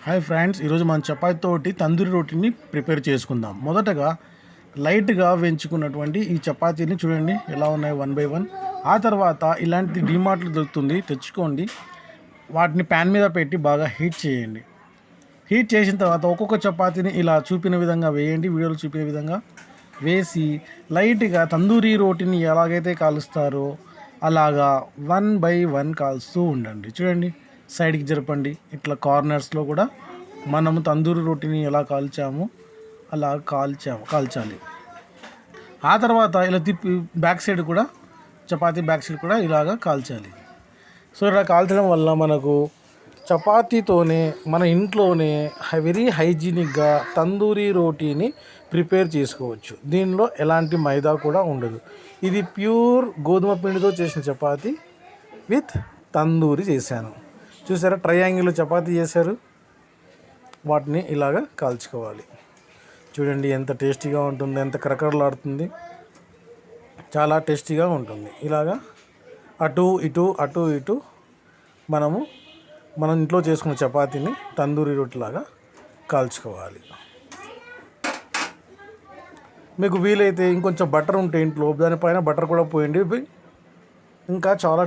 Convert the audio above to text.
Hi friends, ఈరోజు మనం చపాతీతోటి tandoori రోటీని prepare చేసుకుందాం. మొదటగా లైట్గా వేయించుకున్నటువంటి ఈ చపాతీని చూడండి ఎలా ఉన్నాయి, 1 by 1. ఆ తర్వాత ఇలాంటి డీమార్ట్లో దొరుకుతుంది, తెచ్చుకోండి. వాటిని ప్యాన్ మీద పెట్టి బాగా హీట్ చేయండి. హీట్ చేసిన తర్వాత ఒక్కొక్క చపాతీని ఇలా చూపిన విధంగా వేయండి, వీడియోలో చూపిన విధంగా వేసి లైట్గా తందూరి రోటీని ఎలాగైతే కాలుస్తారో అలాగా 1 by 1 కాలుస్తూ ఉండండి. చూడండి, సైడ్కి జరపండి. ఇట్లా కార్నర్స్లో కూడా మనము తందూరి రోటీని ఎలా కాల్చామో అలా కాల్చాలి. ఆ తర్వాత ఇలా తిప్పి బ్యాక్ సైడ్ కూడా చపాతీ బ్యాక్ సైడ్ కూడా ఇలాగా కాల్చాలి. సో ఇలా కాల్చడం వల్ల మనకు చపాతీతోనే మన ఇంట్లోనే వెరీ హైజీనిక్గా తందూరి రోటీని ప్రిపేర్ చేసుకోవచ్చు. దీనిలో ఎలాంటి మైదా కూడా ఉండదు. ఇది ప్యూర్ గోధుమ పిండితో చేసిన చపాతీ విత్ తందూరి చేశాను. చూసారా, ట్రయాంగిల్ చపాతీ చేశారు. వాటిని ఇలాగా కాల్చుకోవాలి. చూడండి ఎంత టేస్టీగా ఉంటుంది, ఎంత కరకరలాడుతుంది, చాలా టేస్టీగా ఉంటుంది. ఇలాగా అటు ఇటు మనం ఇంట్లో చేసుకున్న చపాతీని తందూరి రొట్టెలాగా కాల్చుకోవాలి. మీకు వీలైతే ఇంకొంచెం బటర్ ఉంటే ఇంట్లో దానిపైన బటర్ కూడా పోయండి. ఇంకా చాలా